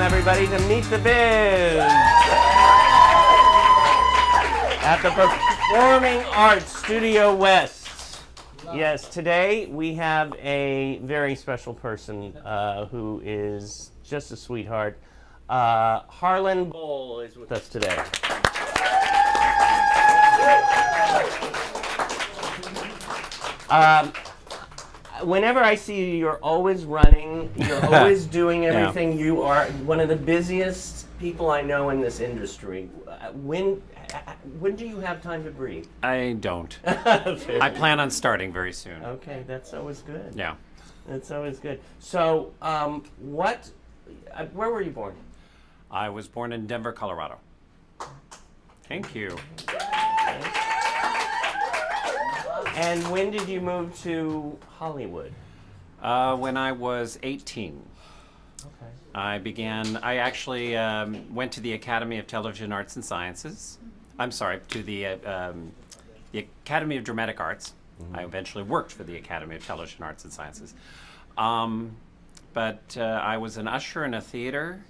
everybody, to Meet the Biz at the Performing Arts Studio West. Yes, today we have a very special person who is just a sweetheart. Harlan Boll is with us today. Whenever I see you, you're always running, you're always doing everything. Yeah. You are one of the busiest people I know in this industry. When do you have time to breathe? I don't. I plan on starting very soon. Okay, that's always good. Yeah. That's always good. So, where were you born? I was born in Denver, Colorado. Thank you. And when did you move to Hollywood? When I was 18. Okay. I actually went to the Academy of Television Arts and Sciences. I'm sorry, to the Academy of Dramatic Arts. Mm-hmm. I eventually worked for the Academy of Television Arts and Sciences. But I was an usher in a theater,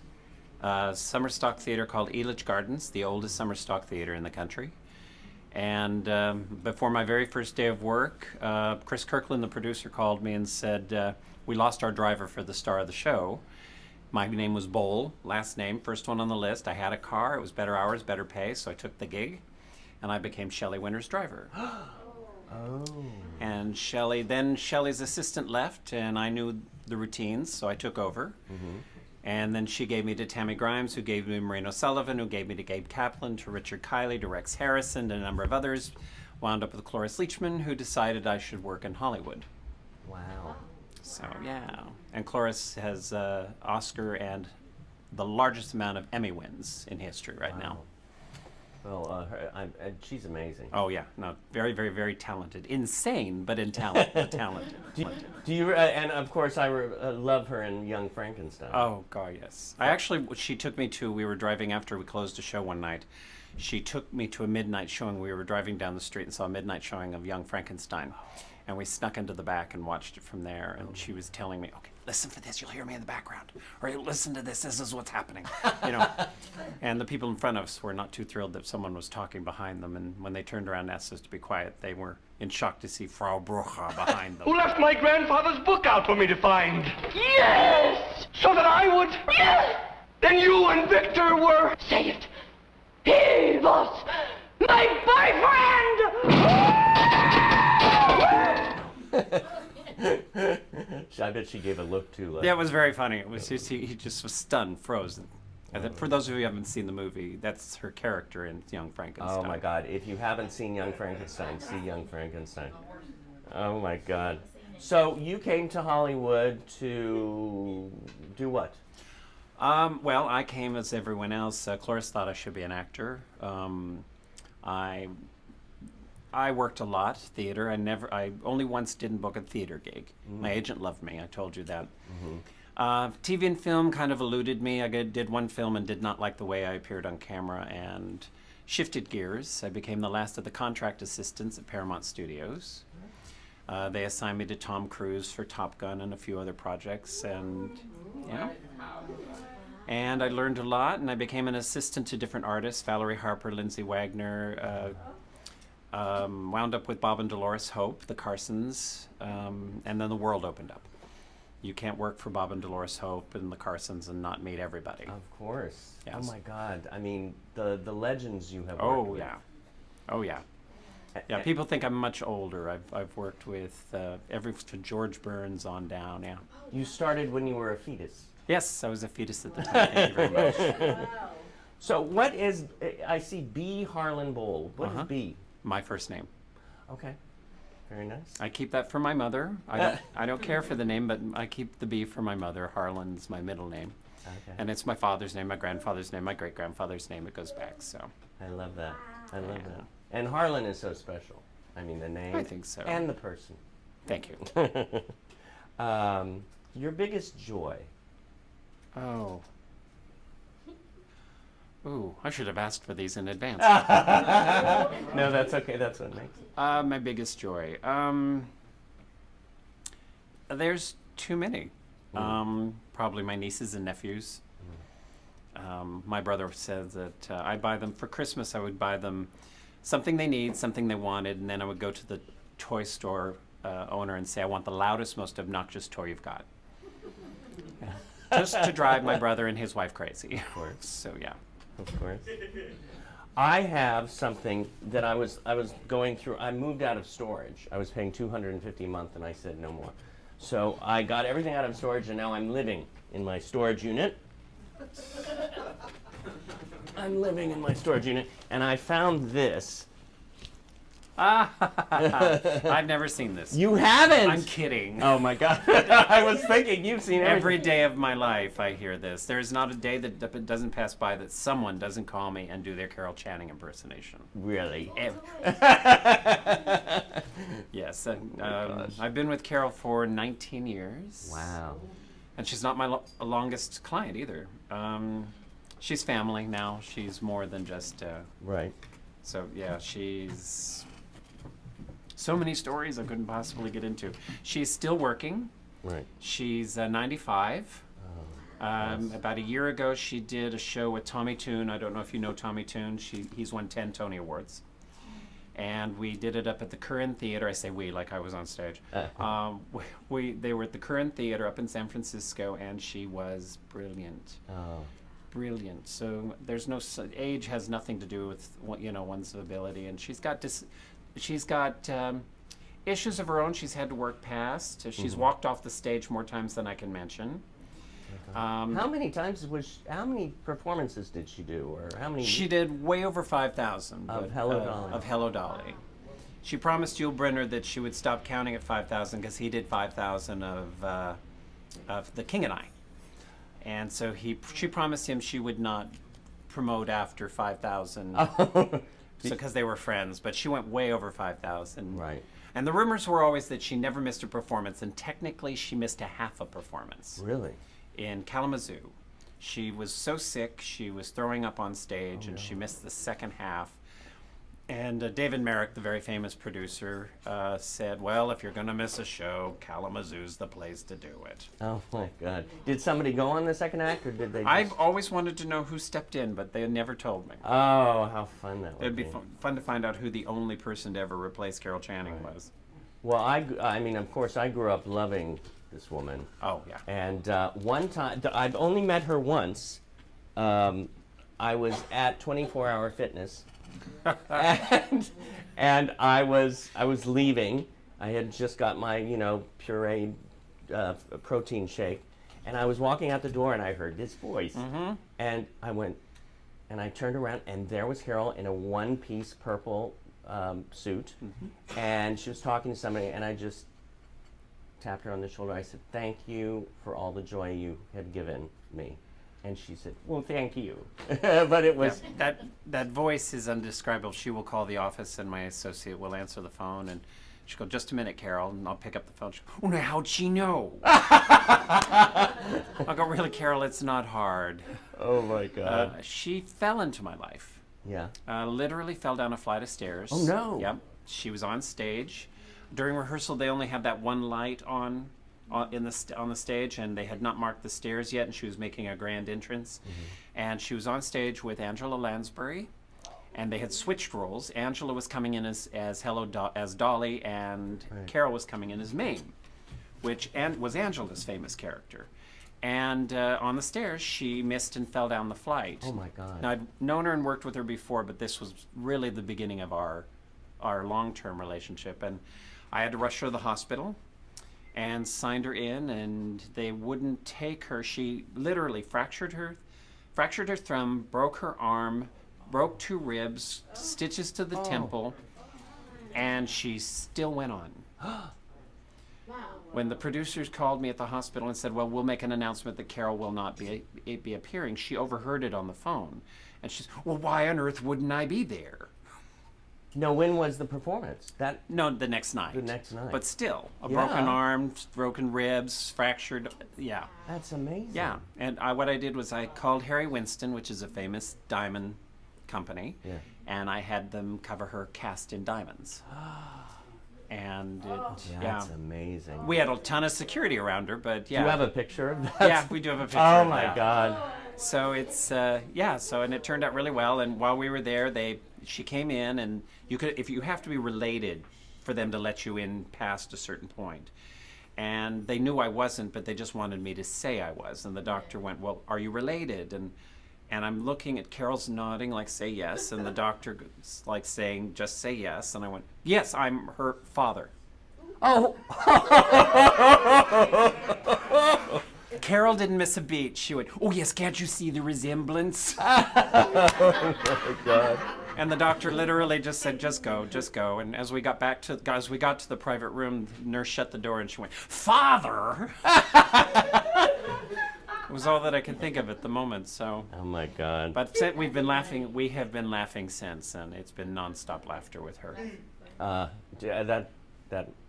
summer stock theater called Elitch Gardens, the oldest summer stock theater in the country. And before my very first day of work, Chris Kirkland, the producer, called me and said, we lost our driver for the star of the show. My name was Boll, last name, first one on the list. I had a car, it was better hours, better pay, so I took the gig, and I became Shelley Winter's driver. Oh. And Shelley's assistant left, and I knew the routines, so I took over. Mm-hmm. And then she gave me to Tammy Grimes, who gave me to Maureen O'Sullivan, who gave me to Gabe Kaplan, to Richard Kiley, to Rex Harrison, and a number of others. Wound up with Cloris Leachman, who decided I should work in Hollywood. Wow. So, yeah. And Cloris has Oscar and the largest amount of Emmy wins in history right now. Well, she's amazing. Oh, yeah. No, very, very, very talented. Insane, but talented. Do you? And of course, I love her in Young Frankenstein. Oh, God, yes. She took me to, we were driving after we closed a show one night. She took me to a midnight showing. We were driving down the street and saw a midnight showing of Young Frankenstein. And we snuck into the back and watched it from there. And she was telling me, okay, listen for this, you'll hear me in the background. Or you listen to this is what's happening. You know. And the people in front of us were not too thrilled that someone was talking behind them. And when they turned around and asked us to be quiet, they were in shock to see Frau Brucher behind them. Who left my grandfather's book out for me to find? Yes! So that I would? Yes! Then you and Victor were... Say it. He was my boyfriend! I bet she gave a look too. Yeah, it was very funny. It was just he just was stunned, frozen. And for those of you who haven't seen the movie, that's her character in Young Frankenstein. Oh my God! If you haven't seen Young Frankenstein, see Young Frankenstein. Oh my God! So you came to Hollywood to do what? Well, I came as everyone else. Cloris thought I should be an actor. I worked a lot, theater. I only once didn't book a theater gig. Mm-hmm. My agent loved me, I told you that. Mm-hmm. TV and film kind of eluded me. I did one film and did not like the way I appeared on camera and shifted gears. I became the last of the contract assistants at Paramount Studios. They assigned me to Tom Cruise for Top Gun and a few other projects, and and I learned a lot, and I became an assistant to different artists, Valerie Harper, Lindsay Wagner, wound up with Bob and Dolores Hope, the Carsons, and then the world opened up. You can't work for Bob and Dolores Hope and the Carsons and not meet everybody. Of course. Yes. Oh my God. I mean, the legends you have worked with. Oh yeah. Yeah, people think I'm much older. I've worked with from George Burns on down, yeah. You started when you were a fetus. Yes, I was a fetus at the time. Thank you very much. Wow. So what is, I see B. Harlan Boll. What is B? My first name. Okay. Very nice. I keep that for my mother. I don't care for the name, but I keep the B for my mother. Harlan's my middle name. Okay. And it's my father's name, my grandfather's name, my great-grandfather's name. It goes back, so. I love that. I love that. And Harlan is so special. I mean, the name. I think so. And the person. Thank you. Your biggest joy? Oh. Ooh, I should have asked for these in advance. No, that's okay. That's what makes it. My biggest joy. There's too many. Probably my nieces and nephews. My brother says that I buy them for Christmas. I would buy them something they need, something they wanted, and then I would go to the toy store owner and say, I want the loudest, most obnoxious toy you've got. Just to drive my brother and his wife crazy. Of course. So, yeah. Of course. I have something that I was going through. I moved out of storage. I was paying $250 a month, and I said no more. So I got everything out of storage, and now I'm living in my storage unit. I'm living in my storage unit, and I found this. I've never seen this. You haven't? I'm kidding. Oh my God! I was thinking you've seen Every everything. day of my life, I hear this. There's not a day that doesn't pass by that someone doesn't call me and do their Carol Channing impersonation. Really? Yes. And, I've been with Carol for 19 years. Wow. And she's not my longest client either. She's family now. She's more than just... Right. So, yeah, she's... So many stories I couldn't possibly get into. She's still working. Right. She's 95. About a year ago, she did a show with Tommy Tune. I don't know if you know Tommy Tune. He's won 10 Tony Awards. And we did it up at the Curran Theater. I say we, like I was on stage. They were at the Curran Theater up in San Francisco, and she was brilliant. Oh. Brilliant. So there's no age has nothing to do with one's ability, and she's got issues of her own. She's had to work past. She's walked off the stage more times than I can mention. How many how many performances did she do, or how many? She did way over 5,000 of Hello Dolly. Of Hello Dolly. She promised Yul Brynner that she would stop counting at 5,000 because he did 5,000 of The King and I, and so she promised him she would not promote after 5,000. Because they were friends, but she went way over 5,000. Right. And the rumors were always that she never missed a performance, and technically she missed a half a performance. Really? In Kalamazoo. She was so sick, she was throwing up on stage, and she missed the second half. And David Merrick, the very famous producer, said, well, if you're going to miss a show, Kalamazoo's the place to do it. Oh my God. Did somebody go on the second act, or did they just... I've always wanted to know who stepped in, but they never told me. Oh, how fun that would It'd be fun to find out who the only person to ever replace Carol Channing was. Well, I mean, of course, I grew up loving this woman. Oh, yeah. And one time, I've only met her once. I was at 24 Hour Fitness. and I was leaving. I had just got my pureed protein shake, and I was walking out the door, and I heard this voice, and I went, and I turned around, and there was Carol in a one-piece purple suit, and she was talking to somebody, and I just tapped her on the shoulder. I said, "Thank you for all the joy you have given me." And she said, "Well, thank you." But it was... Yeah, that voice is indescribable. She will call the office, and my associate will answer the phone, and she'll go, "Just a minute, Carol," and I'll pick up the phone. She'll go, "Oh, no, how'd she know?" I'll go, "Really, Carol, it's not hard." Oh, my God. She fell into my life. Yeah. Literally fell down a flight of stairs. Oh, no. Yep. She was on stage. During rehearsal, they only had that one light on the stage, and they had not marked the stairs yet, and she was making a grand entrance. And she was on stage with Angela Lansbury, and they had switched roles. Angela was coming in as Dolly, and Carol was coming in as Mame, which was Angela's famous character. And on the stairs, she missed and fell down the flight. Oh my God. Now, I'd known her and worked with her before, but this was really the beginning of our long-term relationship. And I had to rush her to the hospital and signed her in, and they wouldn't take her. She literally fractured her thumb, broke her arm, broke 2 ribs, stitches to the temple, and she still went on. When the producers called me at the hospital and said, "Well, we'll make an announcement that Carol will not be appearing," she overheard it on the phone, and she said, "Well, why on earth wouldn't I be there?" No, when was the performance? No, the next night. The next night. But still, a Yeah. broken arm, broken ribs, fractured, yeah. That's amazing. Yeah, and what I did was I called Harry Winston, which is a famous diamond company, and I had them cover her cast in diamonds. And That's amazing. we had a ton of security around her, but yeah. Do you have a picture of that? Yeah, we do have a picture Oh of my that. God. So it's yeah. So and it turned out really well. And while we were there, she came in, and you could, if you have to be related for them to let you in past a certain point. And they knew I wasn't, but they just wanted me to say I was. And the doctor went, "Well, are you related?" And I'm looking at Carol's nodding, like, say yes. And the doctor like saying, just say yes. And I went, yes, I'm her father. Oh. Carol didn't miss a beat. She went, oh yes, can't you see the resemblance? Oh my God. And the doctor literally just said, just go, just go. And as we got to the private room, the nurse shut the door and she went, Father! It was all that I could think of at the moment, so. Oh my God. But we have been laughing since, and it's been nonstop laughter with her. That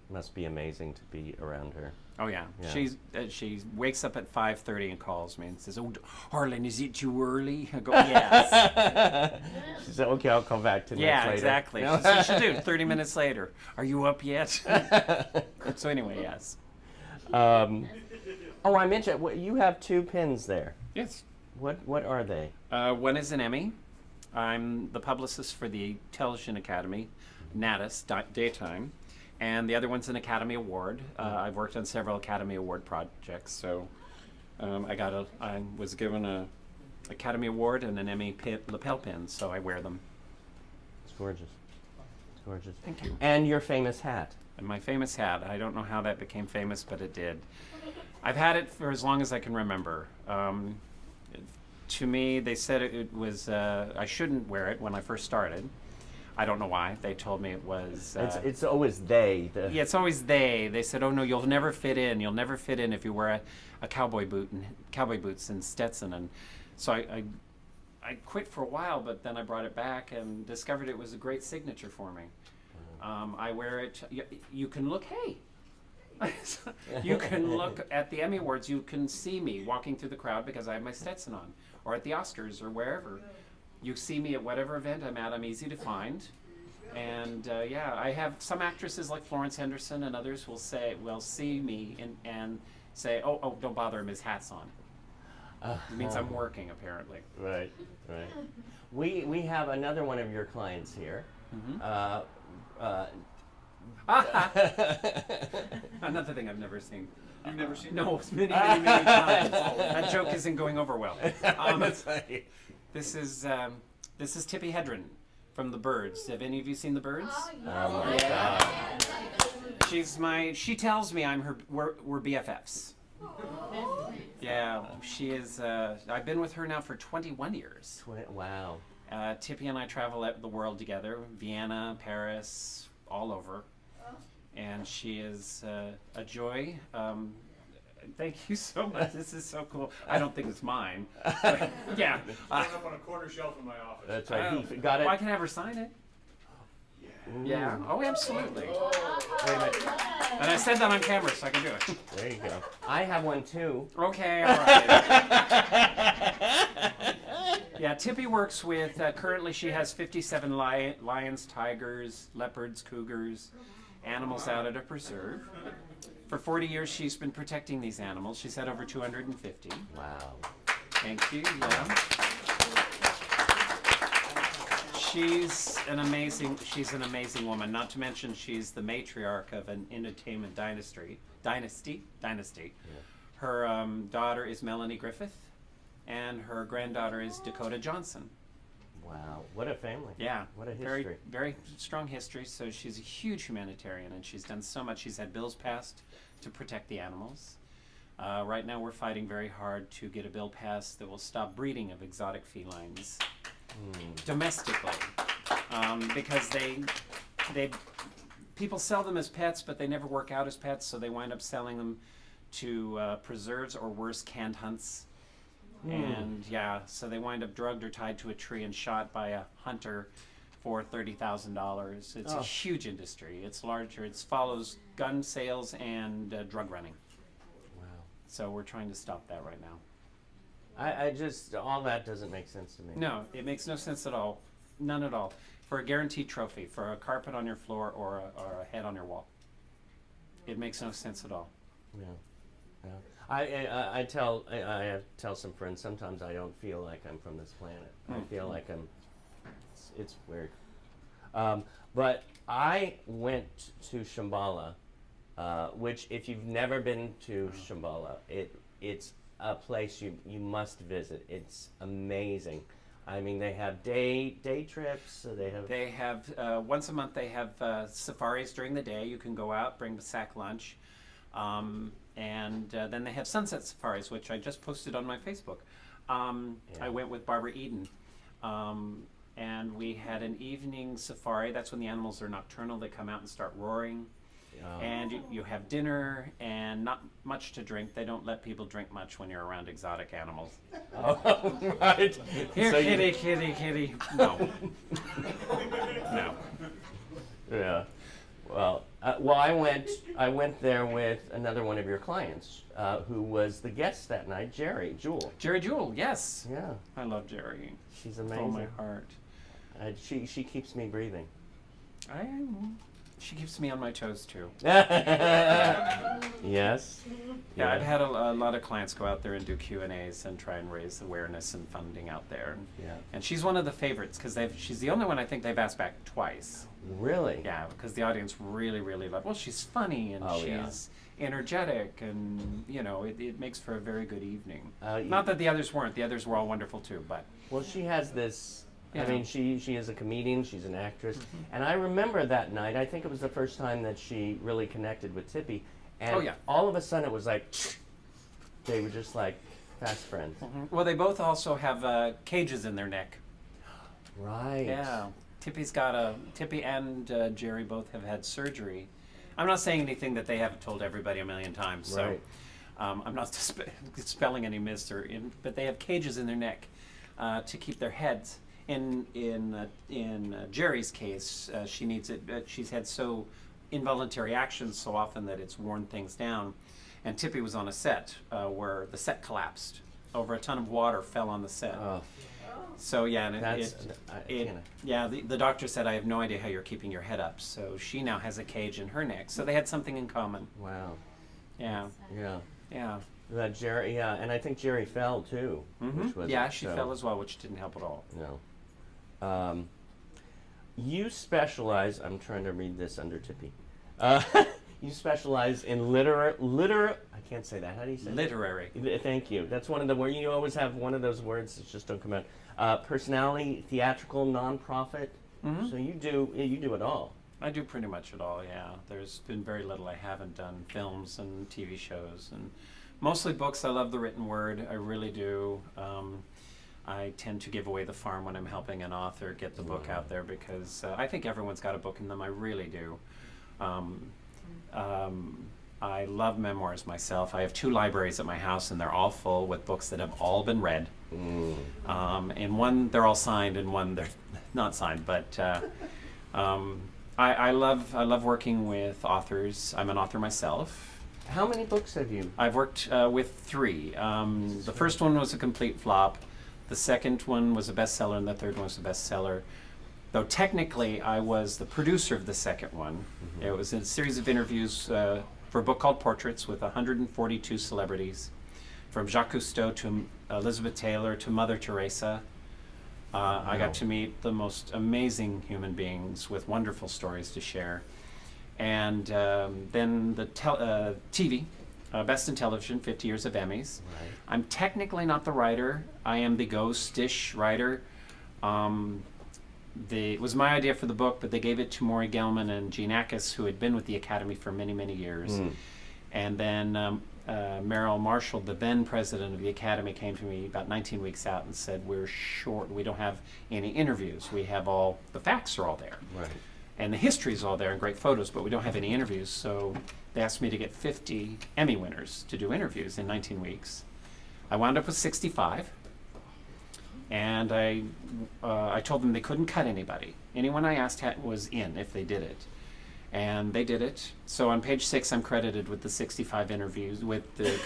must be amazing to be around her. Oh yeah, Yeah. she wakes up at 5:30 and calls me and says, "Oh, Harlan, is it too early?" I go, "Yes." She said, "Okay, I'll come back to Yeah, later." exactly. She said, "She'll do." 30 minutes later, are you up yet? So anyway, yes. Oh, I mentioned you have 2 pins there. Yes. What are they? One is an Emmy. I'm the publicist for the Television Academy, Natus, daytime. And the other one's an Academy Award. I've worked on several Academy Award projects, so I was given a Academy Award and an Emmy lapel pin, so I wear them. It's gorgeous. It's gorgeous. Thank you. And your famous hat. And my famous hat. I don't know how that became famous, but it did. I've had it for as long as I can remember. To me, they said it was I shouldn't wear it when I first started. I don't know why. They told me it was... it's always they. Yeah, it's always they. They said, oh no, you'll never fit in. You'll never fit in if you wear a cowboy boots and Stetson. And so I quit for a while, but then I brought it back and discovered it was a great signature for me. I wear it... You can look... Hey! You can look at the Emmy Awards. You can see me walking through the crowd because I have my Stetson on. Or at the Oscars or wherever. You see me at whatever event I'm at, I'm easy to find. And yeah, I have some actresses like Florence Henderson and others will see me and say, oh, don't bother him, his hat's on. It means I'm working, apparently. Right, right. We have another one of your clients here. Mm-hmm. Another thing I've never seen. You've never seen No, it's many times. That joke isn't going over well. This is Tippi Hedren from The Birds. Have any of you seen The Birds? Oh my God. She tells me we're BFFs. Yeah, she is. I've been with her now for 21 years. Wow. Tippi and I travel the world together, Vienna, Paris, all over. And she is a joy. Thank you so much. This is so cool. I don't think it's mine. But, yeah. It's up on a corner shelf in my office. That's right. He got it. Well, I can have her sign it. Yeah. Oh, absolutely. Wait a minute. And I said that on camera, so I can do it. There you go. I have one too. Okay, all right. Yeah, Tippi works with, currently she has 57 lions, tigers, leopards, cougars, animals out at a preserve. For 40 years, she's been protecting these animals. She's had over 250. Wow. Thank you, yeah. She's an amazing woman. Not to mention, she's the matriarch of an entertainment dynasty. Yeah. Her daughter is Melanie Griffith, and her granddaughter is Dakota Johnson. Wow. What a family. Yeah. What a history. Very, very strong history. So she's a huge humanitarian, and she's done so much. She's had bills passed to protect the animals. Right now, we're fighting very hard to get a bill passed that will stop breeding of exotic felines domestically, because people sell them as pets, but they never work out as pets, so they wind up selling them to preserves or worse, canned hunts. And yeah, so they wind up drugged or tied to a tree and shot by a hunter for $30,000. It's a huge industry. It's larger. It follows gun sales and drug running. Wow. So we're trying to stop that right now. I just, all that doesn't make sense to me. No, it makes no sense at all. None at all. For a guaranteed trophy, for a carpet on your floor or a head on your wall. It makes no sense at all. Yeah. I tell some friends sometimes I don't feel like I'm from this planet. I feel like it's weird. But I went to Shambhala, which if you've never been to Shambhala, it's a place you must visit. It's amazing. I mean, they have day trips. So They have once a month. They have safaris during the day. You can go out, bring the sack lunch, and then they have sunset safaris, which I just posted on my Facebook. I went with Barbara Eden, and we had an evening safari. That's when the animals are nocturnal. They come out and start roaring. And you have dinner and not much to drink. They don't let people drink much when you're around exotic animals. Oh, right. Here, So kitty. No. No. Yeah. Well, I went there with another one of your clients, who was the guest that night, Jerry Jewell. Jerry Jewell, yes. Yeah. I love Jerry. She's With amazing. all my heart. She keeps me breathing. She keeps me on my toes too. Yes. Yeah, I've had a lot of clients go out there and do Q&As and try and raise awareness and funding out there. Yeah. And she's one of the favorites because she's the only one I think they've asked back twice. Really? Yeah, because the audience really, really love. Well, she's funny and she's energetic, and it makes for a very good evening. Not that the others weren't. The others were all wonderful too, but. Well, she has this. Yeah. I mean, she is a comedian. She's an actress, and I remember that night. I think it was the first time that she really connected with Tippy, and all of a sudden it was like they were just like fast friends. Well, they both also have cages in their neck. Right. Yeah. Tippy and Jerry both have had surgery. I'm not saying anything that they haven't told everybody a million times. So Right. I'm not spelling any myths but they have cages in their neck to keep their heads. In Jerry's case, she needs it. She's had so involuntary actions so often that it's worn things down. And Tippy was on a set where the set collapsed. Over a ton of water fell on the set. Oh. So yeah, and the doctor said, I have no idea how you're keeping your head up. So she now has a cage in her neck. So they had something in common. Wow. Yeah. Yeah. Yeah. That Jerry. Yeah, and I think Jerry fell too. Which was She fell as well, which didn't help at all. No. You specialize. I'm trying to read this under Tippy. You specialize in I can't say that. How do you say Literary. That? Thank you. That's one of the where you always have one of those words that just don't come out. Personality, theatrical, nonprofit. So you do it all. I do pretty much it all. Yeah. There's been very little I haven't done. Films and TV shows and mostly books. I love the written word. I really do. I tend to give away the farm when I'm helping an author get the book out there because I think everyone's got a book in them. I really do. I love memoirs myself. I have 2 libraries at my house, and they're all full with books that have all been read. And one, they're all signed, and one, they're not signed. But I love working with authors. I'm an author myself. How many books have you? I've worked with 3. The first one was a complete flop. The second one was a bestseller, and the third one was a bestseller. Though technically, I was the producer of the second one. It was a series of interviews for a book called Portraits with 142 celebrities, from Jacques Cousteau to Elizabeth Taylor to Mother Teresa. I got to meet the most amazing human beings with wonderful stories to share. And then the TV. Best in Television, 50 years of Emmys. Right. I'm technically not the writer. I am the ghost-ish writer. It was my idea for the book, but they gave it to Maury Gelman and Gene Ackes, who had been with the Academy for many, many years. And then Merrill Marshall, the then president of the Academy, came to me about 19 weeks out and said, we're short. We don't have any interviews. We have all, the facts are all there. Right. And the history is all there and great photos, but we don't have any interviews. So they asked me to get 50 Emmy winners to do interviews in 19 weeks. I wound up with 65. And I told them they couldn't cut anybody. Anyone I asked was in if they did it. And they did it. So on page 6, I'm credited with the 65 interviews, with the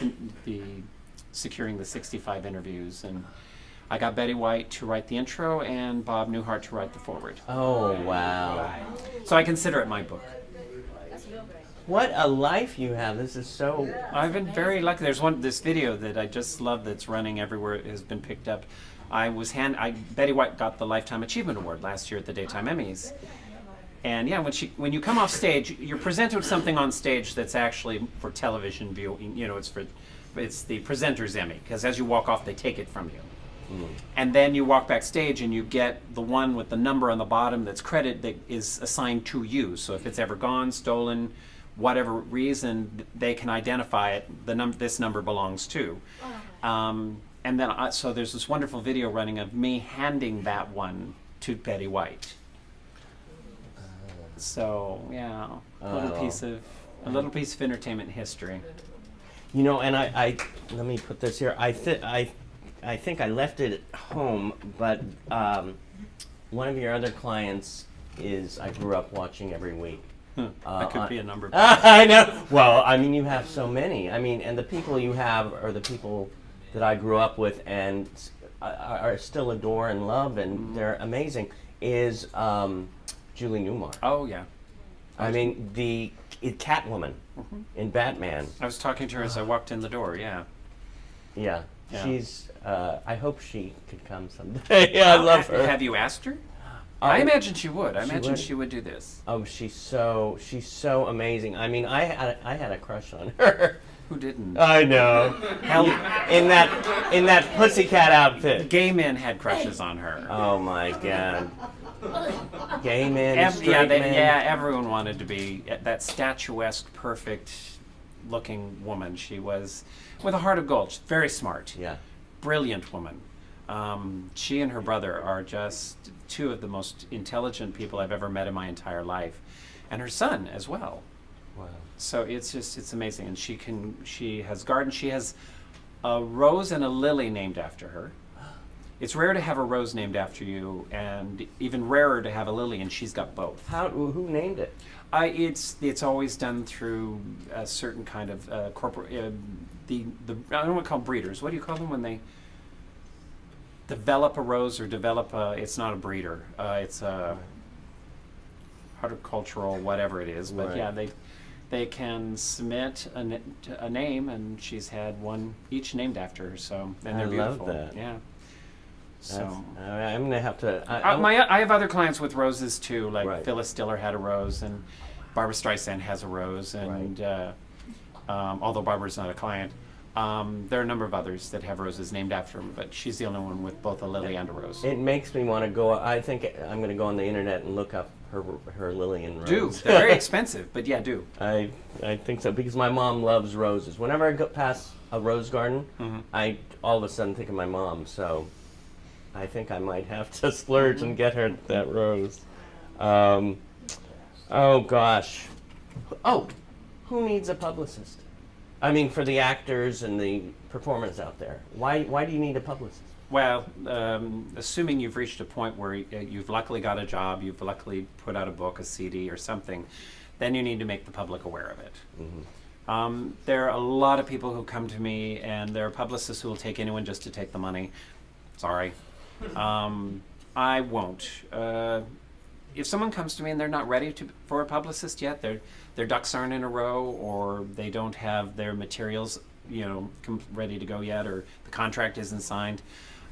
securing the 65 interviews. And I got Betty White to write the intro and Bob Newhart to write the foreword. Oh, wow. So I consider it my book. What a life you have. This is so... I've been very lucky. There's this video that I just love that's running everywhere. It has been picked up. Betty White got the Lifetime Achievement Award last year at the Daytime Emmys. And yeah, when you come off stage, you're presented with something on stage that's actually for television viewing. You know, it's the presenter's Emmy, because as you walk off, they take it from you. And then you walk backstage and you get the one with the number on the bottom that's credit that is assigned to you. So if it's ever gone, stolen, whatever reason, they can identify it. This number belongs to. And then so there's this wonderful video running of me handing that one to Betty White. So yeah, a little piece of entertainment history. You know, and I let me put this here. I think I left it at home, but one of your other clients is I grew up watching every week. That could be a number. I know. Well, I mean, you have so many. I mean, and the people you have are the people that I grew up with and are still adore and love, and they're amazing. Is Julie Newmar. Oh yeah. I mean, the Catwoman in Batman. I was talking to her as I walked in the door. Yeah. Yeah. Yeah. She's. I hope she could come someday. Yeah, I love her. Have you asked her? I imagine she would. I imagine would? she would do this. Oh, she's so amazing. I mean, I had a crush on her. Who didn't? I know. in that pussycat outfit. Gay men had crushes on her. Oh my God. Gay men, straight men. Yeah, everyone wanted to be that statuesque, perfect-looking woman. She was with a heart of gold. She's very smart. Yeah. Brilliant woman. She and her brother are just two of the most intelligent people I've ever met in my entire life, and her son as well. Wow. So it's amazing. And she has gardens. She has a rose and a lily named after her. It's rare to have a rose named after you, and even rarer to have a lily, and she's got both. Who named it? It's always done through a certain kind of corporate. I don't want to call them breeders. What do you call them when they develop a rose or develop a? It's not a breeder. It's a horticultural whatever it is. But right. Yeah, they can submit a name, and she's had one each named after her. So and they're beautiful. I love that. Yeah. So I'm gonna have to. I have other clients with roses too, like right. Phyllis Diller had a rose, and Barbra Streisand has a rose, and right. Although Barbara's not a client, there are a number of others that have roses named after them, but she's the only one with both a lily and a rose. It makes me want to go. I think I'm gonna go on the internet and look up her lily and rose. Do they're very expensive, but yeah, do. I think so because my mom loves roses. Whenever I go past a rose garden, I all of a sudden think of my mom. So. I think I might have to splurge and get her that rose. Oh gosh. Oh, who needs a publicist? I mean, for the actors and the performers out there. Why do you need a publicist? Well, assuming you've reached a point where you've luckily got a job, you've luckily put out a book, a CD, or something, then you need to make the public aware of it. There are a lot of people who come to me, and there are publicists who will take anyone just to take the money. Sorry. I won't. If someone comes to me and they're not ready for a publicist yet, their ducks aren't in a row, or they don't have their materials, ready to go yet, or the contract isn't signed,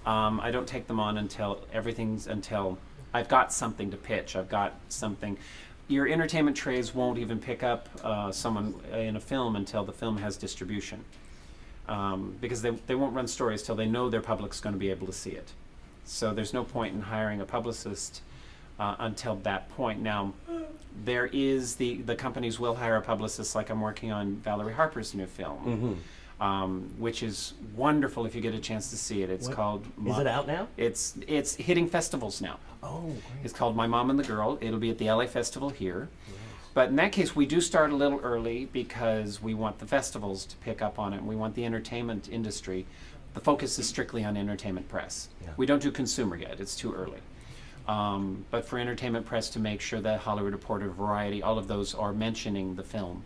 I don't take them on until I've got something to pitch. I've got something. Your entertainment trades won't even pick up someone in a film until the film has distribution, because they won't run stories till they know their public's going to be able to see it. So there's no point in hiring a publicist until that point. Now, there is the companies will hire a publicist, like I'm working on Valerie Harper's new film, which is wonderful if you get a chance to see it. It's called... Is it out now? It's hitting festivals now. Oh, great. It's called My Mom and the Girl. It'll be at the LA Festival here. Yes. But in that case, we do start a little early because we want the festivals to pick up on it, and we want the entertainment industry. The focus is strictly on entertainment press. Yeah. We don't do consumer yet. It's too early. But for entertainment press to make sure that Hollywood Reporter, Variety, all of those are mentioning the film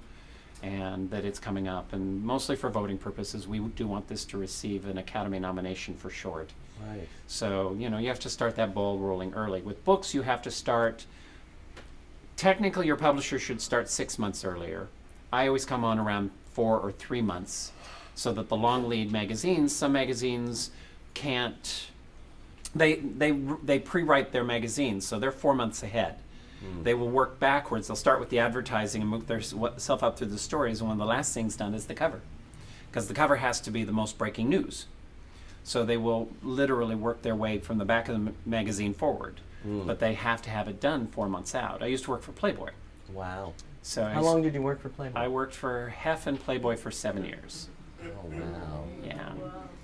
and that it's coming up. And mostly for voting purposes, we do want this to receive an Academy nomination for short. Right. So, you have to start that ball rolling early. With books, you have to start Technically, your publisher should start 6 months earlier. I always come on around 4 or 3 months, so that the long lead magazines, some magazines can't, they pre-write their magazines, so they're 4 months ahead. They will work backwards. They'll start with the advertising and move themselves up through the stories, and one of the last things done is the cover, because the cover has to be the most breaking news. So they will literally work their way from the back of the magazine forward, but they have to have it done 4 months out. I used to work for Playboy. Wow. So How long did you work for Playboy? I worked for Hef and Playboy for 7 years. Oh, wow. Yeah.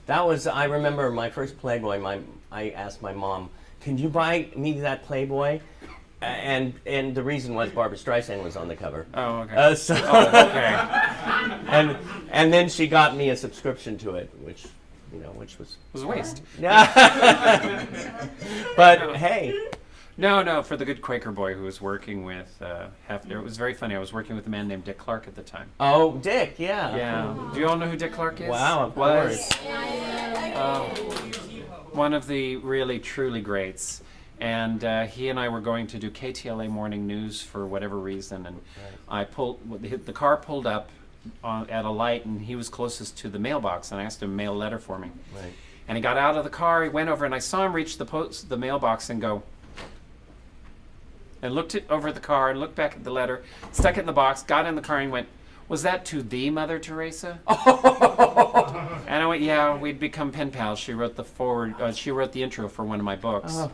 That was, I remember my first Playboy, I asked my mom, can you buy me that Playboy? And the reason was Barbara Streisand was on the cover. Oh, okay. Okay. And then she got me a subscription to it, which was It was a waste. But hey, No, for the good Quaker boy who was working with Hef. It was very funny. I was working with a man named Dick Clark at the time. oh Dick, yeah. Yeah. Do you all know who Dick Clark is? Wow, of course. One of the really, truly greats. And he and I were going to do KTLA morning news for whatever reason, and the car pulled up at a light, and he was closest to the mailbox, and I asked him to mail a letter for me. Right. And he got out of the car, he went over, and I saw him reach the mailbox and go, and looked over at the car and looked back at the letter, stuck it in the box, got in the car and went, "Was that to the Mother Teresa?" And I went, "Yeah, we'd become pen pals. She wrote the forward. She wrote the intro for one of my books." Oh.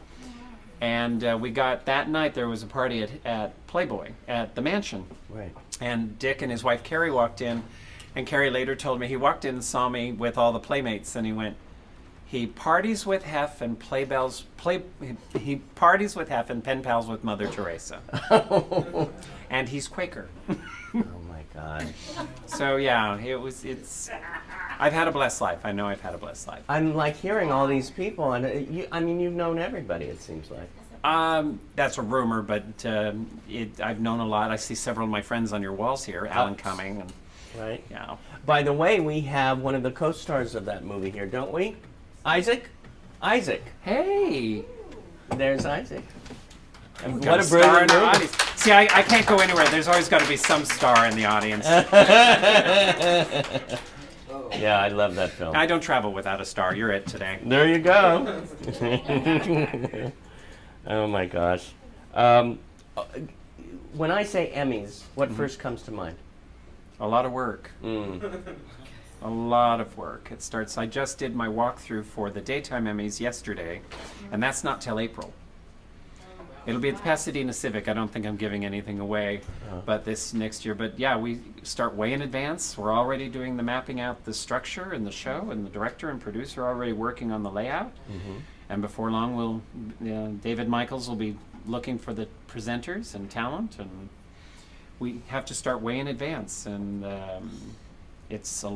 And we got, that night there was a party at Playboy at the mansion. Right. And Dick and his wife Carrie walked in, and Carrie later told me he walked in and saw me with all the playmates, and he went, he parties with Hef and he parties with Hef and pen pals with Mother Teresa. And he's Quaker. Oh my God. So yeah, I've had a blessed life. I know I've had a blessed life. I'm like hearing all these people, and you've known everybody. It seems like. That's a rumor, but I've known a lot. I see several of my friends on your walls here, Alan Cumming, and Right. yeah. By the way, we have one of the co-stars of that movie here, don't we? Isaac. Hey. There's Isaac. And Got what a star brilliant in the movie. audience. See, I can't go anywhere. There's always got to be some star in the audience. Yeah, I love that film. I don't travel without a star. You're it today. There you go. Oh my gosh. When I say Emmys, what first comes to mind? A lot of work. A lot of work. It starts. I just did my walkthrough for the daytime Emmys yesterday, and that's not till April. It'll be at the Pasadena Civic. I don't think I'm giving anything away, but this next year. But yeah, we start way in advance. We're already doing the mapping out the structure and the show, and the director and producer are already working on the layout. And before long, David Michaels will be looking for the presenters and talent, and we have to start way in advance. And it's a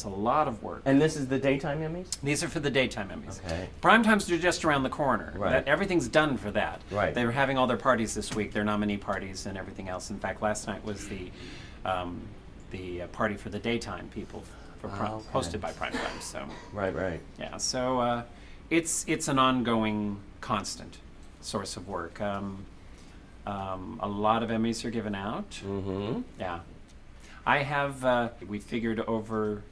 lot of work. And this is the daytime Emmys? These are for the daytime Emmys. Okay. Prime times are just around the corner. Right. Everything's done for that. Right. They were having all their parties this week, their nominee parties and everything else. In fact, last night was the party for the daytime people, hosted by Prime Time. So. Right. Yeah. So it's an ongoing, constant source of work. A lot of Emmys are given out. Mm-hmm. Yeah. I have, we figured over,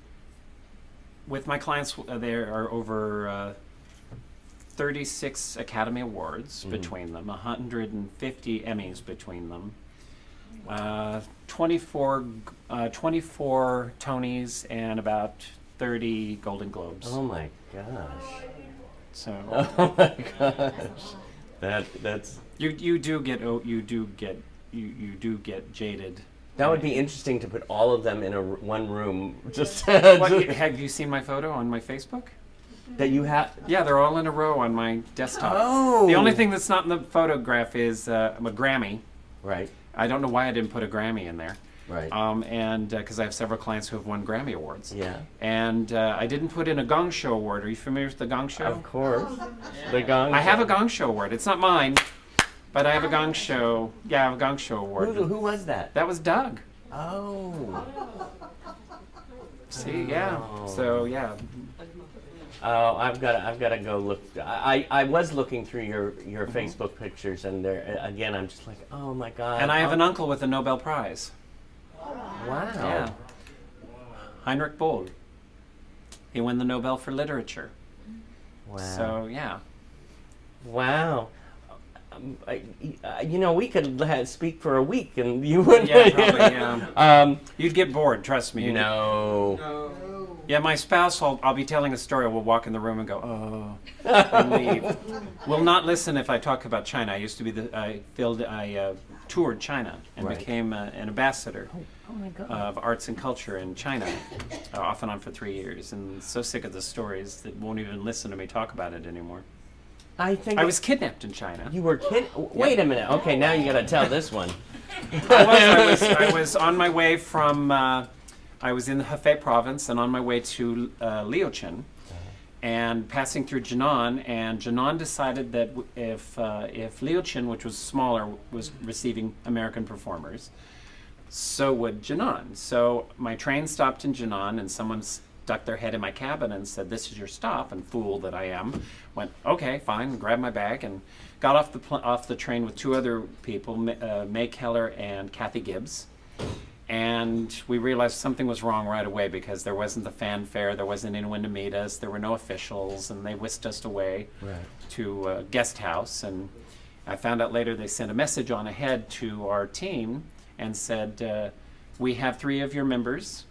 with my clients, there are over 36 Academy Awards between them, 150 Emmys between them, 24 Tonys, and about 30 Golden Globes. Oh my gosh. So. Oh my gosh. That's. You do get jaded. That would be interesting to put all of them in one room. Just Have you seen my photo on my Facebook? that you have. Yeah, they're all in a row on my desktop. Oh. The only thing that's not in the photograph is a Grammy. Right. I don't know why I didn't put a Grammy in there. Right. And because I have several clients who have won Grammy Awards. Yeah. And I didn't put in a Gong Show Award. Are you familiar with the Gong Show? Of course. The Gong. I have a Gong Show Award. It's not mine, but I have a Gong Show. Yeah, I have a Gong Show Award. Who was that? That was Doug. Oh. See, yeah. So, yeah. Oh, I've got to go look. I was looking through your Facebook pictures, and there again, I'm just like, oh my god. And I have an uncle with a Nobel Prize. Wow. Yeah. Heinrich Boll. He won the Nobel for Literature. Wow. So, yeah. Wow. We could speak for a week, and you wouldn't. Yeah, probably, yeah. You'd get bored, trust me. No. Yeah, my spouse, I'll be telling a story, we'll walk in the room and go, oh, and leave. Will not listen if I talk about China. I used to be I toured China and Right. became an ambassador Oh my god. of arts and culture in China, off and on for 3 years, and so sick of the stories that won't even listen to me talk about it anymore. I think I was kidnapped in China. You were kidding. Wait a minute. Okay, now you got to tell this one. I was on my way from, I was in the Hefei province and on my way to Liuchun, and passing through Jinan, and Jinan decided that if Liuchun, which was smaller, was receiving American performers, so would Jinan. So my train stopped in Jinan, and someone stuck their head in my cabin and said, "This is your stop," and fool that I am, went, "Okay, fine," grabbed my bag and got off the train with two other people, May Keller and Kathy Gibbs. And we realized something was wrong right away because there wasn't the fanfare, there wasn't anyone to meet us, there were no officials, and they whisked us away to a guest house. And I found out later they sent a message on ahead to our team and said, "We have 3 of your members,"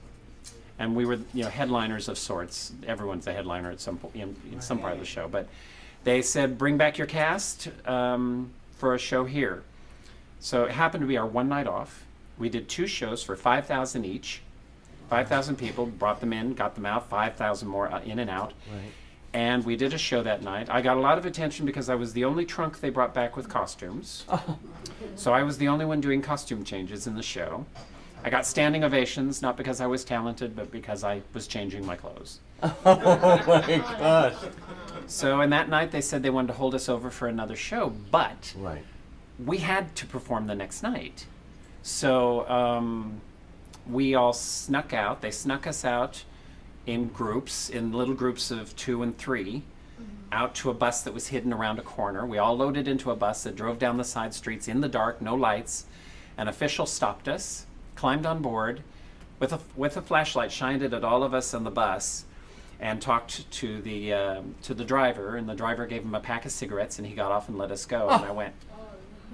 and we were, headliners of sorts. Everyone's a headliner at some point in some part of the show, but they said, "Bring back your cast for a show here." So it happened to be our one night off. We did 2 shows for 5,000 each. 5,000 people, brought them in, got them out, 5,000 more in and out. Right. And we did a show that night. I got a lot of attention because I was the only trunk they brought back with costumes. So I was the only one doing costume changes in the show. I got standing ovations, not because I was talented, but because I was changing my clothes. Oh my gosh. So, and that night they said they wanted to hold us over for another show, but Right. we had to perform the next night. So we all snuck out. They snuck us out in little groups of 2 and 3, out to a bus that was hidden around a corner. We all loaded into a bus that drove down the side streets in the dark, no lights. An official stopped us, climbed on board, with a flashlight, shined it at all of us on the bus, and talked to the driver. And the driver gave him a pack of cigarettes, and he got off and let us go. And I went,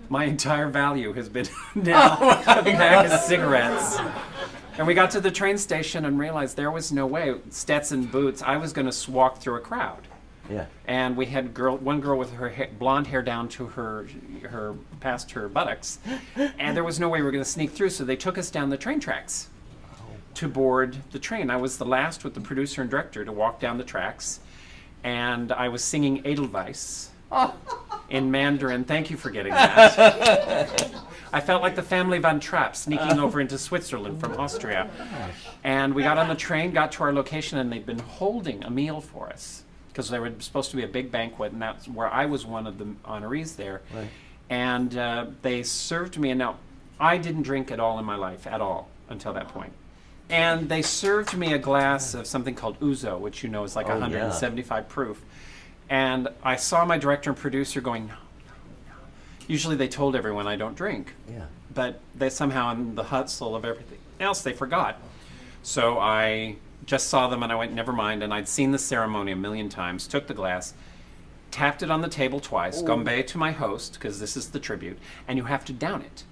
my entire value has been now a pack of cigarettes. And we got to the train station and realized there was no way, Stetson boots, I was going to walk through a crowd. Yeah. And we had one girl with her blonde hair down to her past her buttocks, and there was no way we were going to sneak through. So they took us down the train tracks to board the train. I was the last with the producer and director to walk down the tracks, and I was singing Edelweiss in Mandarin. Thank you for getting that. I felt like the family Von Trapp sneaking over into Switzerland from Austria. And we got on the train, got to our location, and they'd been holding a meal for us because there was supposed to be a big banquet, and that's where I was one of the honorees there. Right. And they served me, and now I didn't drink at all in my life, at all, until that point. And they served me a glass of something called ouzo, which you know is like 175 proof. And I saw my director and producer going, no. Usually they told everyone I don't drink. Yeah. But they somehow, in the hustle of everything else, they forgot. So I just saw them and I went, never mind. And I'd seen the ceremony a million times, took the glass, tapped it on the table twice, gombe to my host, because this is the tribute, and you have to down it.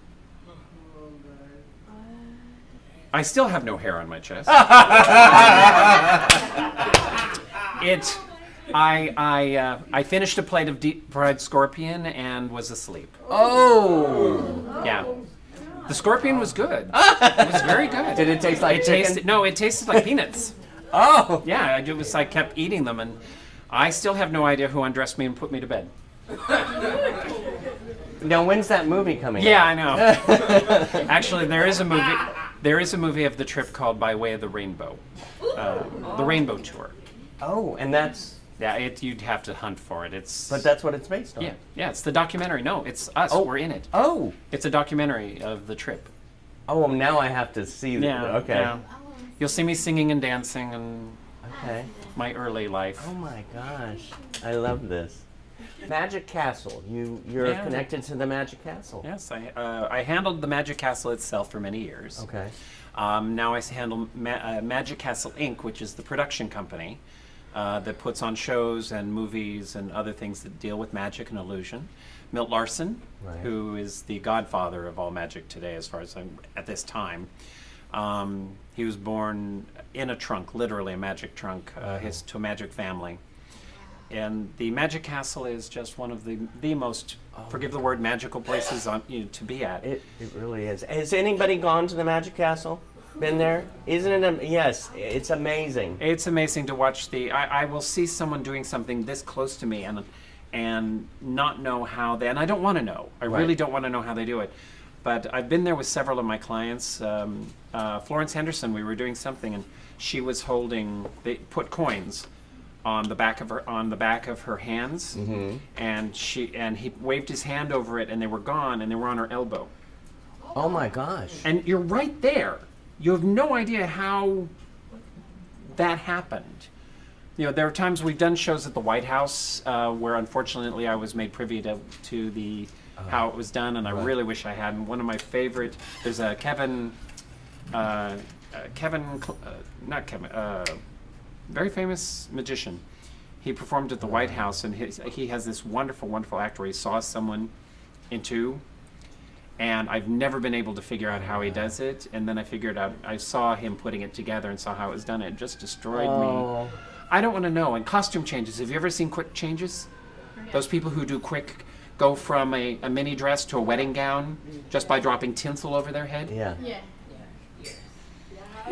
I still have no hair on my chest. I finished a plate of deep fried scorpion and was asleep. Oh. Yeah. The scorpion was good. It was very good. Did it taste like chicken? It tasted like peanuts. Oh. Yeah, I kept eating them, and I still have no idea who undressed me and put me to bed. Now, when's that movie coming Yeah, out? I know. Actually, there is a movie. There is a movie of the trip called By Way of the Rainbow, the Rainbow Tour. Oh, and that's... Yeah, you'd have to hunt for it. But that's what it's based on. Yeah, it's the documentary. No, it's us. Oh. We're in it. Oh. It's a documentary of the trip. Oh, well, now I have to see that. Yeah. Okay. Yeah. You'll see me singing and dancing, and Okay. my early life. Oh my gosh, I love this. Magic Castle. You're Yeah. connected to the Magic Castle. Yes, I handled the Magic Castle itself for many years. Okay. Now I handle Magic Castle Inc., which is the production company that puts on shows and movies and other things that deal with magic and illusion. Milt Larson, Right. who is the godfather of all magic today, as far as I'm at this time. He was born in a trunk, literally a magic trunk, to a magic family. And the Magic Castle is just one of the most, forgive the word, magical places to be at. It really is. Has anybody gone to the Magic Castle? Been there? Isn't it? Yes, it's amazing. It's amazing to watch I will see someone doing something this close to me and not know how and I don't want to know. I really don't want to know how they do it. But I've been there with several of my clients. Florence Henderson, we were doing something and she was they put coins on the back of her hands, and he waved his hand over it and they were gone and they were on her elbow. Oh my gosh. And you're right there. You have no idea how that happened. You know, there are times we've done shows at the White House where unfortunately I was made privy to the how it was done, and I really wish I hadn't. One of my favorite, there's a very famous magician. He performed at the White House, and he has this wonderful, wonderful act where he saw someone in two, and I've never been able to figure out how he does it. And then I saw him putting it together and saw how it was done. It just destroyed me. I don't want to know. And costume changes. Have you ever seen quick changes? Those people who do quick, go from a mini dress to a wedding gown just by dropping tinsel over their head? Yeah.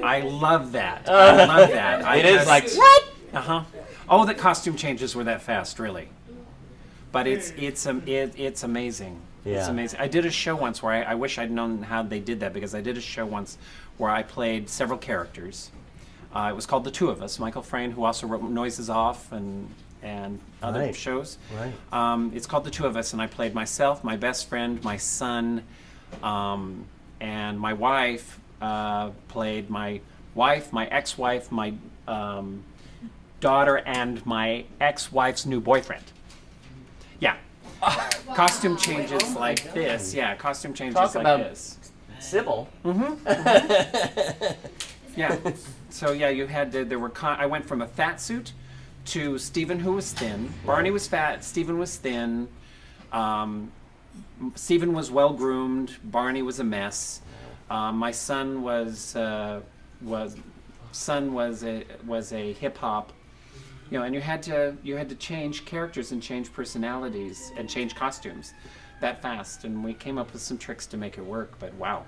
I love that. I love that. It is like, what? Uh-huh. Oh, the costume changes were that fast, really. But it's amazing. Yeah. It's amazing. I did a show once where I wish I'd known how they did that, because I did a show once where I played several characters. It was called The Two of Us. Michael Frayn, who also wrote Noises Off and other shows. Right. It's called The Two of Us, and I played myself, my best friend, my son, and my wife. Played my wife, my ex-wife, my daughter, and my ex-wife's new boyfriend. Yeah. Costume changes like this. Yeah, costume changes Talk like about this. Sybil. Yeah. So yeah, you had I went from a fat suit to Stephen, who was thin. Barney was fat. Stephen was thin. Stephen was well groomed. Barney was a mess. My son was a hip hop, you know, and you had to change characters and change personalities and change costumes that fast, and we came up with some tricks to make it work. But wow,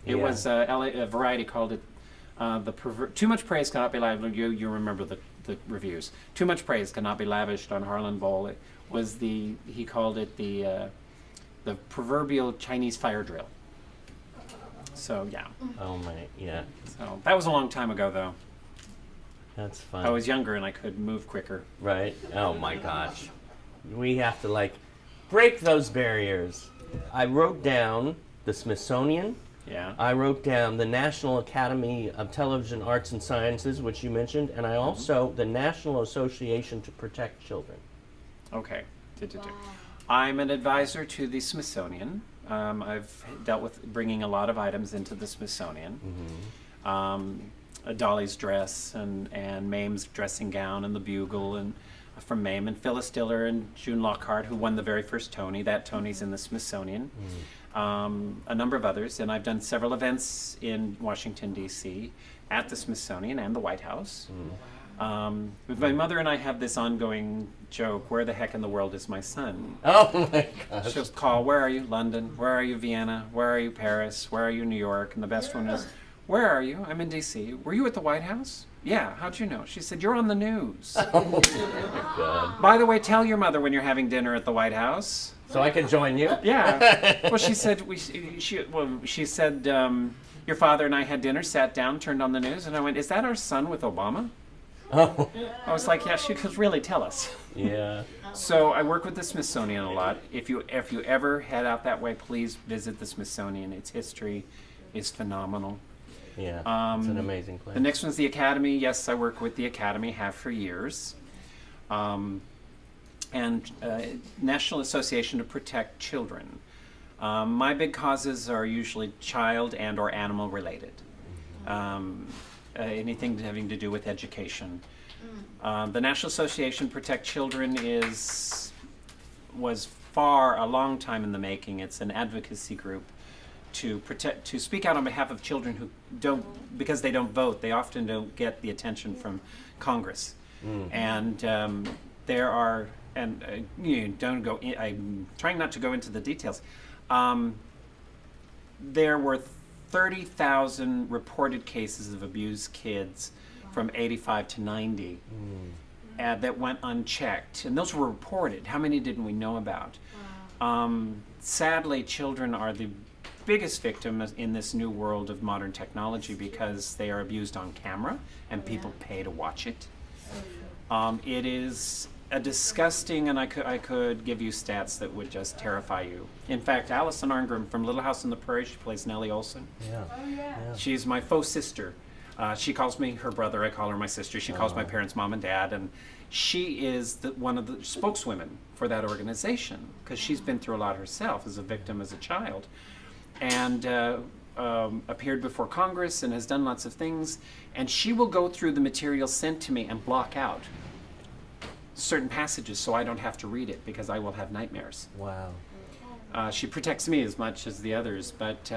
it was Variety called it too much praise cannot be lavished. You remember the reviews. Too much praise cannot be lavished on Harlan Boll. It was he called it the proverbial Chinese fire drill. So yeah. Oh my, yeah. So that was a long time ago, though. That's fun. I was younger and I could move quicker. Right? Oh my gosh. We have to break those barriers. I wrote down the Smithsonian. Yeah. I wrote down the National Academy of Television Arts and Sciences, which you mentioned, and I also the National Association to Protect Children. Okay. I'm an advisor to the Smithsonian. I've dealt with bringing a lot of items into the Smithsonian. Dolly's dress and Mame's dressing gown and the bugle and from Mame, and Phyllis Diller and June Lockhart, who won the very first Tony. That Tony's in the Smithsonian. A number of others, and I've done several events in Washington, D.C. at the Smithsonian and the White House. My mother and I have this ongoing joke: where the heck in the world is my son? Oh my gosh. She'll call, where are you, London? Where are you, Vienna? Where are you, Paris? Where are you, New York? And the best one is, where are you? I'm in D.C. Were you at the White House? Yeah, how'd you know? She said, you're on the news. Oh my God. By the way, tell your mother when you're having dinner at the White House. So I can join you? Yeah. Well, she said, your father and I had dinner, sat down, turned on the news, and I went, is that our son with Obama? Oh. I was like, yeah, she could really tell us. Yeah. So I work with the Smithsonian a lot. If you ever head out that way, please visit the Smithsonian. Its history is phenomenal. Yeah, it's an amazing place. The next one's the Academy. Yes, I work with the Academy, have for years. And National Association to Protect Children. My big causes are usually child and or animal related. Anything having to do with education. The National Association to Protect Children was a long time in the making. It's an advocacy group to speak out on behalf of children who because they don't vote, they often don't get the attention from Congress. And there are, and I'm trying not to go into the details. There were 30,000 reported cases of abused kids from 85 to 90 that went unchecked. And those were reported. How many didn't we know about? Sadly, children are the biggest victim in this new world of modern technology because they are abused on camera and people pay to watch it. It is a disgusting, and I could give you stats that would just terrify you. In fact, Allison Arngrim from Little House on the Prairie, she plays Nellie Olson. Yeah. She's my faux sister. She calls me her brother, I call her my sister. She calls my parents mom and dad, and she is one of the spokeswomen for that organization because she's been through a lot herself as a victim as a child, and appeared before Congress and has done lots of things, and she will go through the material sent to me and block out certain passages so I don't have to read it because I will have nightmares. Wow. She protects me as much as the others, but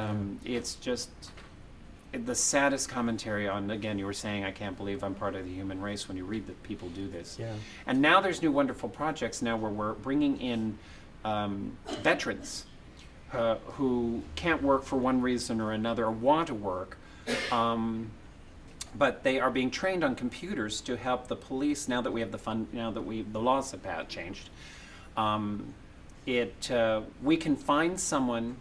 it's just the saddest commentary on, again, you were saying, I can't believe I'm part of the human race when you read that people do this. Yeah. And now there's new wonderful projects now where we're bringing in veterans who can't work for one reason or another or want to work, but they are being trained on computers to help the police now that we have the laws have changed. We can find someone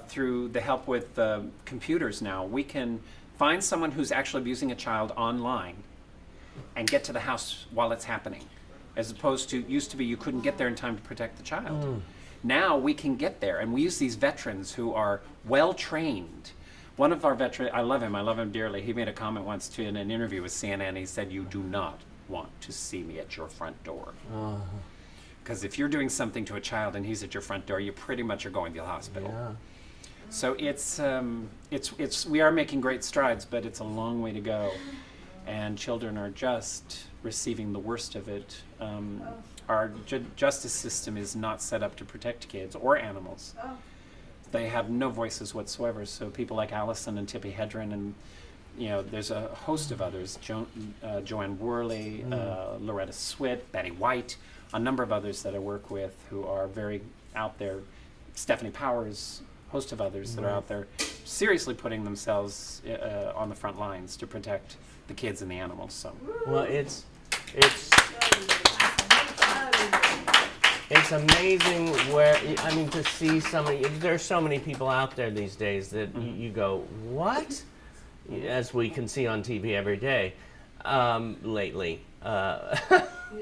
through the help with computers now. We can find someone who's actually abusing a child online and get to the house while it's happening, as opposed to used to be you couldn't get there in time to protect the child. Now we can get there, and we use these veterans who are well trained. One of our veterans, I love him dearly. He made a comment once in an interview with CNN. He said, "You do not want to see me at your front door." Because if you're doing something to a child and he's at your front door, you pretty much are going to the hospital. Yeah. So we are making great strides, but it's a long way to go. And children are just receiving the worst of it. Our justice system is not set up to protect kids or animals. They have no voices whatsoever. So people like Allison and Tippi Hedren, and there's a host of others, Joanne Worley, Loretta Swit, Betty White, a number of others that I work with who are very out there, Stephanie Powers, host of others that are out there seriously putting themselves on the front lines to protect the kids and the animals. So, well, it's amazing to see somebody. There's so many people out there these days that you go, what? As we can see on TV every day lately.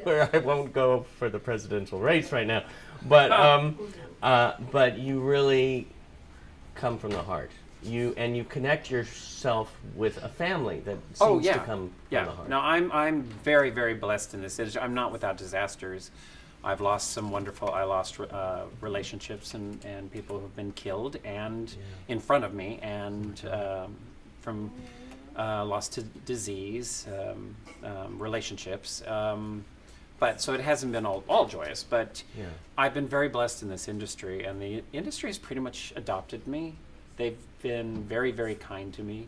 Where I won't go for the presidential race right now, but you really come from the heart. You connect yourself with a family that seems to come from the heart. No, I'm very, very blessed in this. I'm not without disasters. I've lost some wonderful. I lost relationships and people who've been killed and in front of me, and from loss to disease, relationships. But so it hasn't been all joyous. But I've been very blessed in this industry, and the industry has pretty much adopted me. They've been very, very kind to me.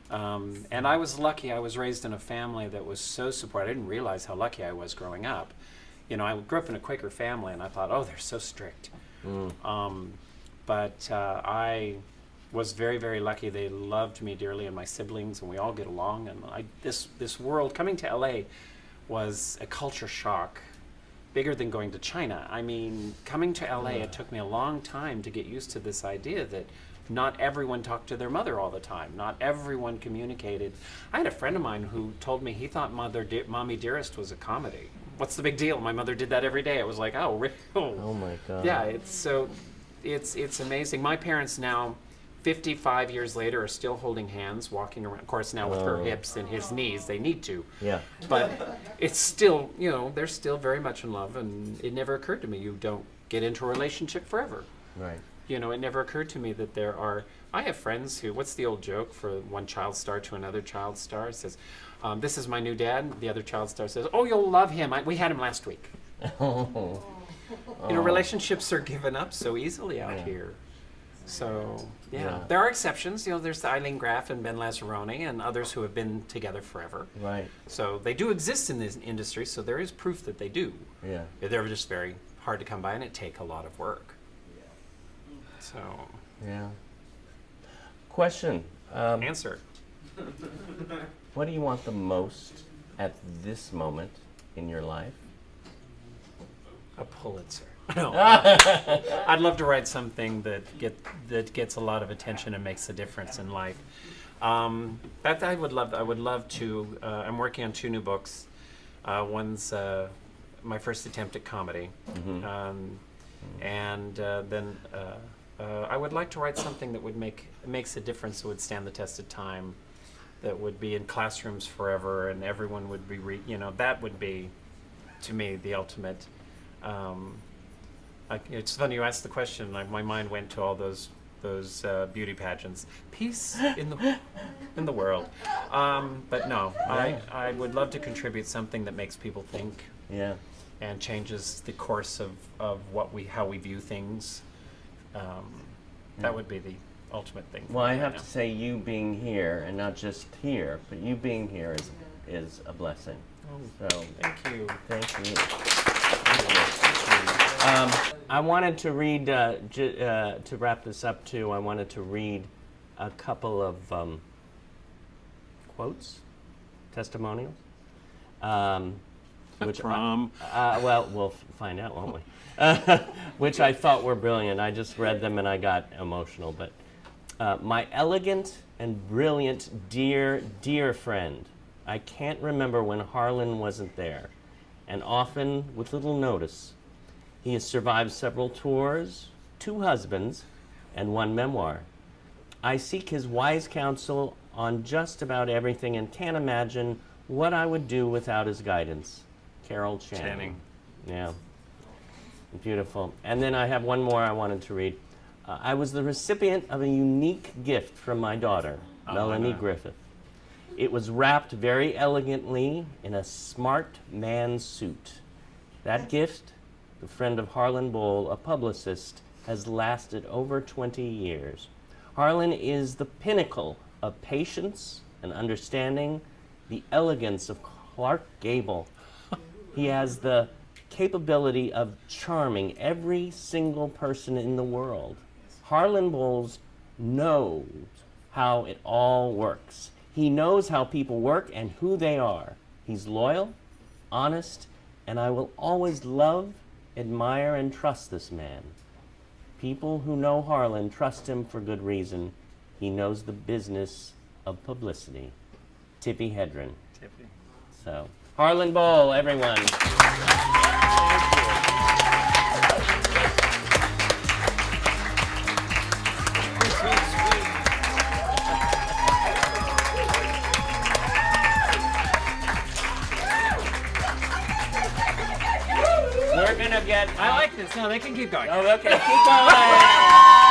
And I was lucky. I was raised in a family that was so supportive. I didn't realize how lucky I was growing up. I grew up in a Quaker family, and I thought, oh, they're so strict. But I was very, very lucky. They loved me dearly, and my siblings, and we all get along. And this world, coming to LA was a culture shock, bigger than going to China. I mean, coming to LA, it took me a long time to get used to this idea that not everyone talked to their mother all the time. Not everyone communicated. I had a friend of mine who told me he thought Mommy Dearest was a comedy. What's the big deal? My mother did that every day. I was like, oh, really? Oh my God. Yeah, it's amazing. My parents now, 55 years later, are still holding hands, walking around. Of course, now with her hips and his knees, they need to. Yeah. But it's still, they're still very much in love, and it never occurred to me you don't get into a relationship forever. Right. It never occurred to me that I have friends who, what's the old joke for one child star to another child star? It says, this is my new dad. The other child star says, oh, you'll love him. We had him last week. Relationships are given up so easily out here. So, there are exceptions. There's the Eileen Graff and Ben Lazzaroni and others who have been together forever. Right. So they do exist in this industry, so there is proof that they do. Yeah. They're just very hard to come by, and it take a lot of work. So. Yeah. Question. Answer. What do you want the most at this moment in your life? A Pulitzer. No. I'd love to write something that gets a lot of attention and makes a difference in life. That I would love. I would love to. I'm working on 2 new books. One's my first attempt at comedy, and then I would like to write something that makes a difference, that would stand the test of time, that would be in classrooms forever, and everyone would be. That would be, to me, the ultimate. It's funny you asked the question. My mind went to all those beauty pageants. Peace in the world. But no, I would love to contribute something that makes people think. Yeah. And changes the course of how we view things. That would be the ultimate thing. Well, I have to say, you being here, and not just here, but you being here is a blessing. Oh, so thank you. Thank you. I wanted to read, to wrap this up too, I wanted to read a couple of quotes, testimonials. Which From? Well, we'll find out, won't we? Which I thought were brilliant. I just read them and I got emotional. But my elegant and brilliant, dear, dear friend, I can't remember when Harlan wasn't there, and often with little notice. He has survived several tours, 2 husbands, and 1 memoir. I seek his wise counsel on just about everything and can't imagine what I would do without his guidance. Carol Channing. Yeah. Beautiful. And then I have one more I wanted to read. I was the recipient of a unique gift from my daughter, Melanie Griffith. It was wrapped very elegantly in a smart man suit. That gift, the friend of Harlan Boll, a publicist, has lasted over 20 years. Harlan is the pinnacle of patience and understanding, the elegance of Clark Gable. He has the capability of charming every single person in the world. Harlan Boll knows how it all works. He knows how people work and who they are. He's loyal, honest, and I will always love, admire, and trust this man. People who know Harlan trust him for good reason. He knows the business of publicity. Tippi Hedren. Tippi. So, Harlan Boll, everyone. We're gonna get. I like this. No, they can keep going. Oh, okay, keep going.